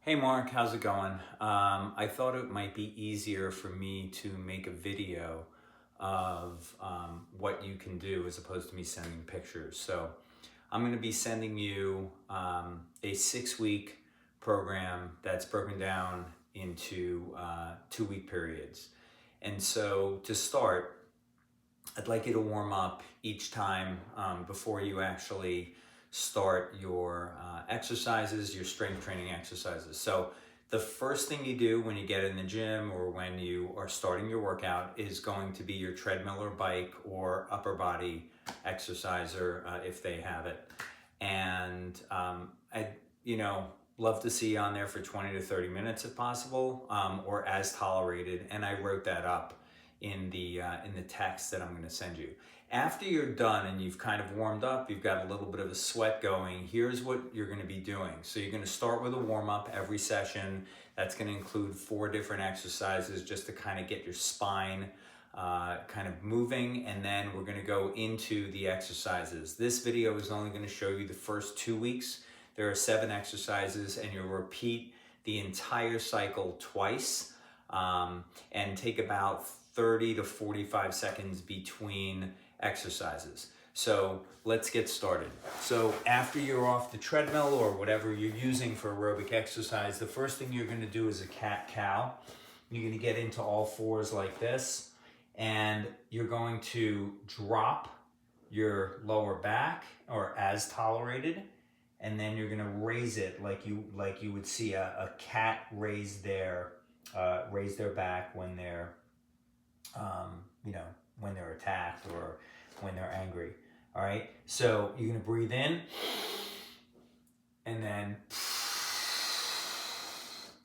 Hey Mark, how's it going? I thought it might be easier for me to make a video of what you can do as opposed to me sending pictures. So I'm going to be sending you a 6-week program that's broken down into 2-week periods. And so to start, I'd like you to warm up each time before you actually start your exercises, your strength training exercises. So the first thing you do when you get in the gym or when you are starting your workout is going to be your treadmill or bike or upper body exerciser if they have it. And I, love to see you on there for 20 to 30 minutes if possible, or as tolerated. And I wrote that up in the text that I'm going to send you. After you're done and you've kind of warmed up, you've got a little bit of a sweat going, here's what you're going to be doing. So you're going to start with a warm-up every session. That's going to include 4 different exercises just to kind of get your spine kind of moving, and then we're going to go into the exercises. This video is only going to show you the first 2 weeks. There are 7 exercises, and you'll repeat the entire cycle twice, and take about 30 to 45 seconds between exercises. So let's get started. So after you're off the treadmill or whatever you're using for aerobic exercise, the first thing you're going to do is a cat-cow. You're going to get into all fours like this, and you're going to drop your lower back or as tolerated, and then you're going to raise it like you would see a cat raise their back when they're when they're attacked or when they're angry. All right, so you're going to breathe in and then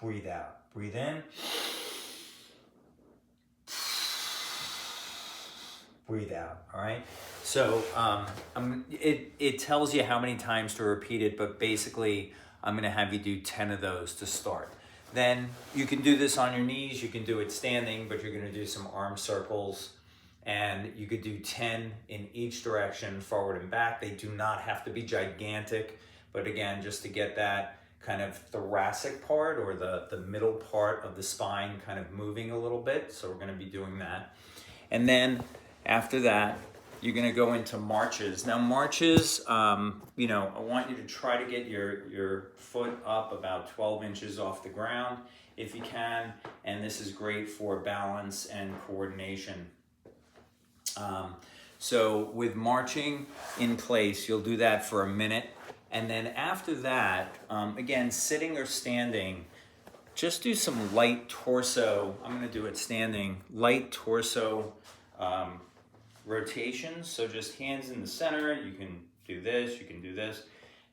breathe out. Breathe in, breathe out. All right, so it tells you how many times to repeat it, but basically I'm going to have you do 10 of those to start. Then you can do this on your knees, you can do it standing, but you're going to do some arm circles, and you could do 10 in each direction, forward and back. They do not have to be gigantic, but again, just to get that kind of thoracic part or the middle part of the spine kind of moving a little bit. So we're going to be doing that. And then after that, you're going to go into marches. Now marches, I want you to try to get your foot up about 12 inches off the ground if you can. And this is great for balance and coordination. So with marching in place, you'll do that for a minute. And then after that, again, sitting or standing, just do some light torso. I'm going to do it standing, light torso rotations. So just hands in the center. You can do this, you can do this,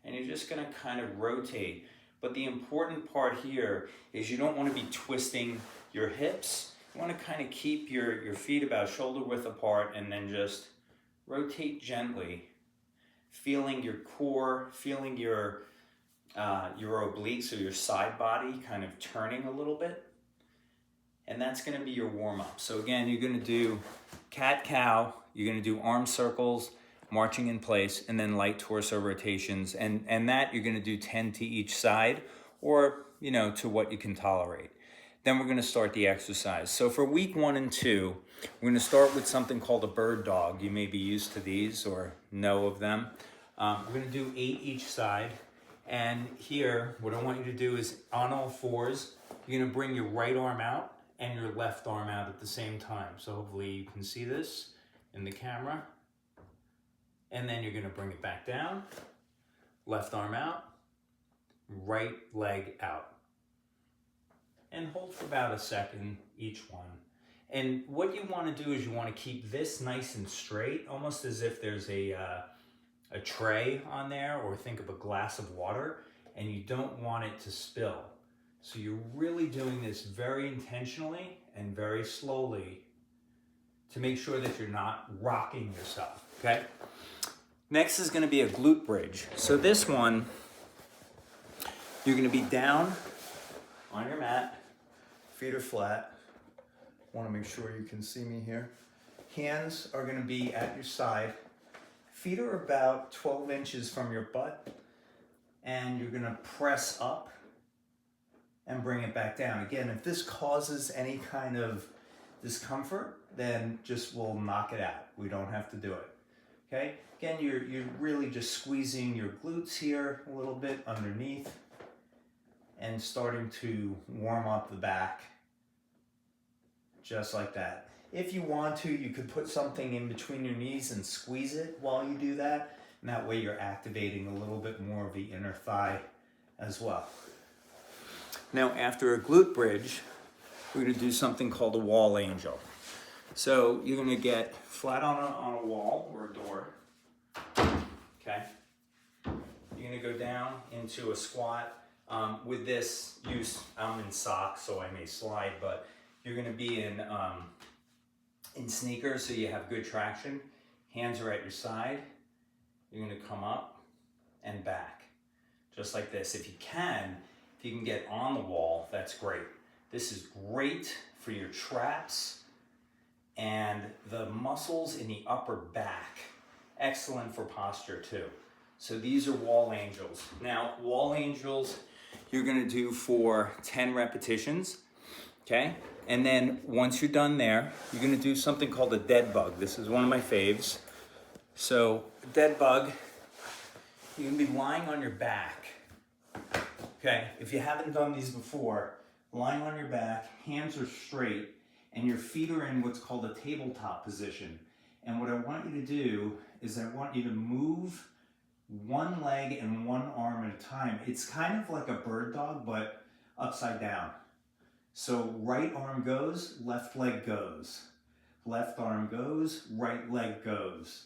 and you're just going to kind of rotate. But the important part here is you don't want to be twisting your hips. You want to kind of keep your feet about shoulder width apart, and then just rotate gently, feeling your core, feeling your obliques or your side body kind of turning a little bit. And that's going to be your warm-up. So again, you're going to do cat-cow, you're going to do arm circles, marching in place, and then light torso rotations. And that you're going to do 10 to each side, or, to what you can tolerate. Then we're going to start the exercise. So for week 1 and 2, we're going to start with something called a bird dog. You may be used to these or know of them. We're going to do 8 each side. And here, what I want you to do is on all fours, you're going to bring your right arm out and your left arm out at the same time. So hopefully you can see this in the camera. And then you're going to bring it back down, left arm out, right leg out. And hold for about a second each one. And what you want to do is you want to keep this nice and straight, almost as if there's a tray on there, or think of a glass of water, and you don't want it to spill. So you're really doing this very intentionally and very slowly to make sure that you're not rocking yourself, okay? Next is going to be a glute bridge. So this one, you're going to be down on your mat, feet are flat. Want to make sure you can see me here. Hands are going to be at your side. Feet are about 12 inches from your butt, and you're going to press up and bring it back down. Again, if this causes any kind of discomfort, then just we'll knock it out. We don't have to do it. Okay? Again, you're really just squeezing your glutes here a little bit underneath and starting to warm up the back just like that. If you want to, you could put something in between your knees and squeeze it while you do that. And that way you're activating a little bit more of the inner thigh as well. Now, after a glute bridge, we're going to do something called a wall angel. So you're going to get flat on a wall or a door. Okay. You're going to go down into a squat. With this, I'm in socks, so I may slide, but you're going to be in sneakers, so you have good traction. Hands are at your side. You're going to come up and back, just like this. If you can get on the wall, that's great. This is great for your traps and the muscles in the upper back. Excellent for posture too. So these are wall angels. Now, wall angels, you're gonna do for 10 repetitions, okay? And then once you're done there, you're gonna do something called a dead bug. This is one of my faves. So dead bug, you're gonna be lying on your back. Okay, if you haven't done these before, lying on your back, hands are straight, and your feet are in what's called a tabletop position. And what I want you to do is I want you to move one leg and one arm at a time. It's kind of like a bird dog, but upside down. So right arm goes, left leg goes. Left arm goes, right leg goes.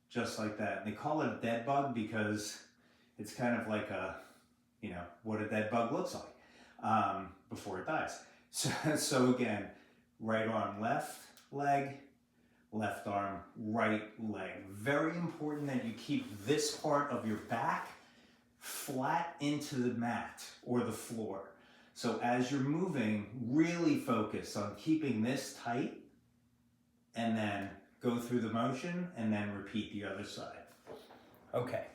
Just like that. And they call it a dead bug because it's kind of like what a dead bug looks like before it dies. So again, right arm, left leg, left arm, right leg. Very important that you keep this part of your back flat into the mat or the floor. So as you're moving, really focus on keeping this tight and then go through the motion and then repeat the other side. Okay.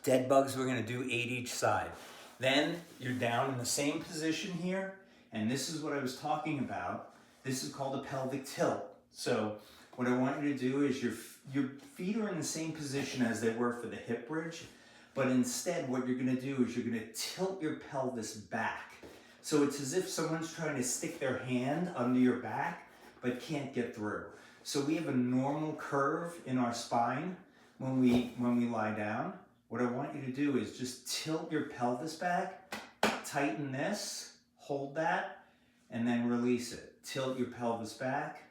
Dead bugs, we're gonna do 8 each side. Then you're down in the same position here, and this is what I was talking about. This is called a pelvic tilt. So what I want you to do is your feet are in the same position as they were for the hip bridge, but instead what you're gonna do is you're gonna tilt your pelvis back. So it's as if someone's trying to stick their hand under your back, but can't get through. So we have a normal curve in our spine when we lie down. What I want you to do is just tilt your pelvis back, tighten this, hold that, and then release it. Tilt your pelvis back,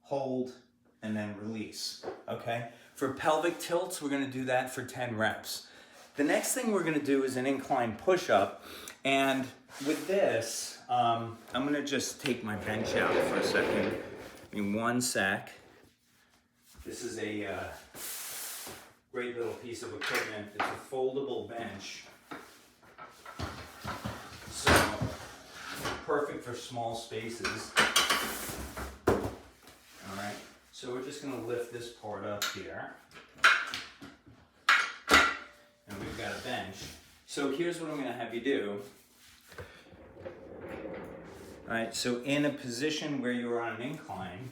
hold, and then release, okay? For pelvic tilts, we're gonna do that for 10 reps. The next thing we're gonna do is an incline push-up, and with this, I'm gonna just take my bench out for a second. In one sec. This is a great little piece of equipment. It's a foldable bench. So, perfect for small spaces. All right, so we're just gonna lift this part up here. And we've got a bench. So here's what I'm gonna have you do. All right, so in a position where you're on an incline,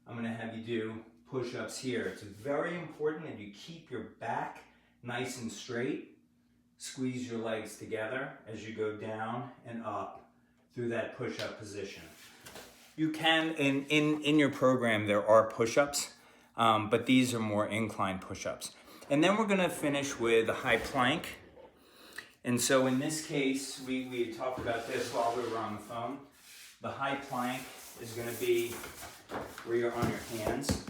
I'm gonna have you do push-ups here. It's very important that you keep your back nice and straight. Squeeze your legs together as you go down and up through that push-up position. You can, in your program, there are push-ups, but these are more incline push-ups. And then we're gonna finish with a high plank. And so in this case, we talked about this while we were on the phone. The high plank is gonna be where you're on your hands.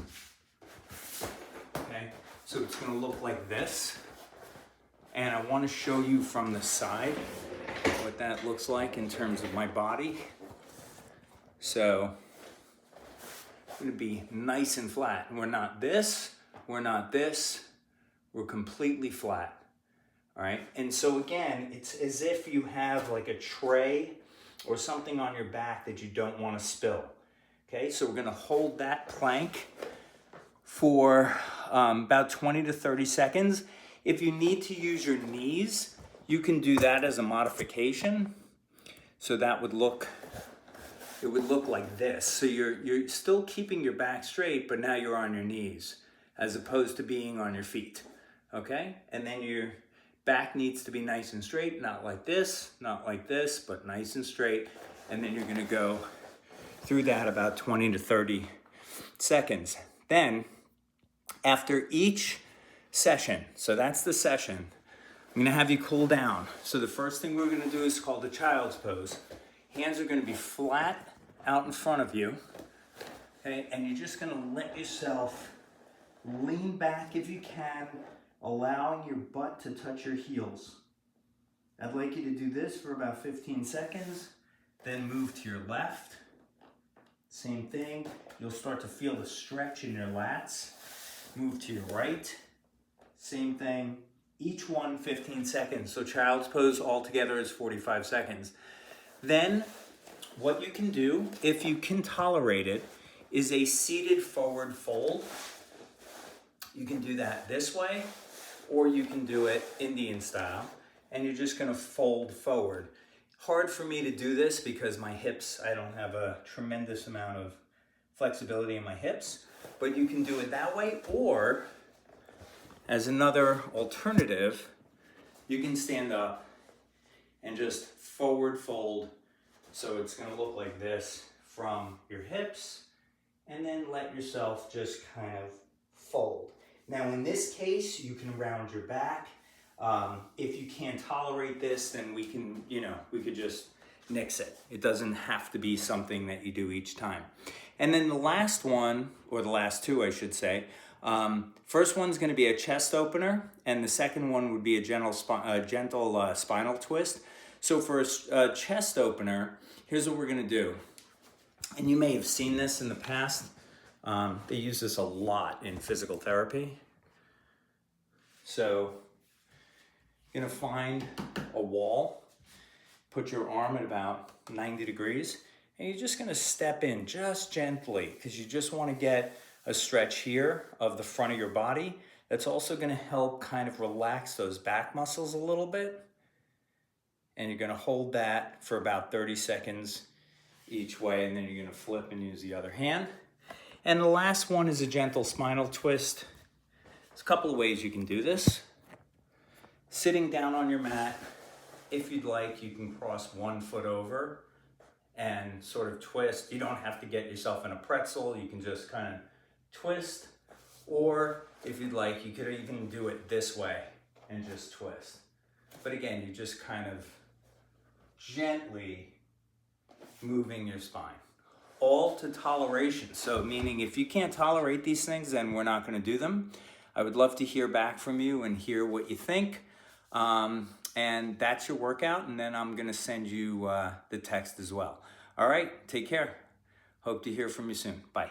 Okay, so it's gonna look like this. And I wanna show you from the side what that looks like in terms of my body. So, I'm gonna be nice and flat. We're not this, we're not this, we're completely flat. All right, and so again, it's as if you have like a tray or something on your back that you don't want to spill. Okay, so we're gonna hold that plank for about 20 to 30 seconds. If you need to use your knees, you can do that as a modification. So that would look, it would look like this. So you're still keeping your back straight, but now you're on your knees as opposed to being on your feet, okay? And then your back needs to be nice and straight, not like this, but nice and straight. And then you're gonna go through that about 20 to 30 seconds. Then, after each session, so that's the session, I'm gonna have you cool down. So the first thing we're gonna do is called the child's pose. Hands are gonna be flat out in front of you, okay? And you're just gonna let yourself lean back if you can, allowing your butt to touch your heels. I'd like you to do this for about 15 seconds, then move to your left. Same thing, you'll start to feel the stretch in your lats. Move to your right, same thing. Each one 15 seconds. So child's pose altogether is 45 seconds. Then what you can do, if you can tolerate it, is a seated forward fold. You can do that this way, or you can do it Indian style, and you're just gonna fold forward. Hard for me to do this because my hips, I don't have a tremendous amount of flexibility in my hips, but you can do it that way, or as another alternative, you can stand up and just forward fold. So it's gonna look like this from your hips, and then let yourself just kind of fold. Now in this case, you can round your back. If you can't tolerate this, then we can, we could just nix it. It doesn't have to be something that you do each time. And then the last one, or the last two, I should say, first one's gonna be a chest opener, and the second one would be a gentle spinal twist. So for a chest opener, here's what we're gonna do. And you may have seen this in the past. They use this a lot in physical therapy. So you're gonna find a wall, put your arm at about 90 degrees, and you're just gonna step in just gently, because you just wanna get a stretch here of the front of your body. That's also gonna help kind of relax those back muscles a little bit. And you're gonna hold that for about 30 seconds each way, and then you're gonna flip and use the other hand. And the last one is a gentle spinal twist. There's a couple of ways you can do this. Sitting down on your mat, if you'd like, you can cross one foot over and sort of twist. You don't have to get yourself in a pretzel. You can just kind of twist. Or if you'd like, you could even do it this way and just twist. But again, you're just kind of gently moving your spine. All to toleration. So meaning if you can't tolerate these things, then we're not going to do them. I would love to hear back from you and hear what you think. And that's your workout, and then I'm going to send you the text as well. All right, take care. Hope to hear from you soon. Bye.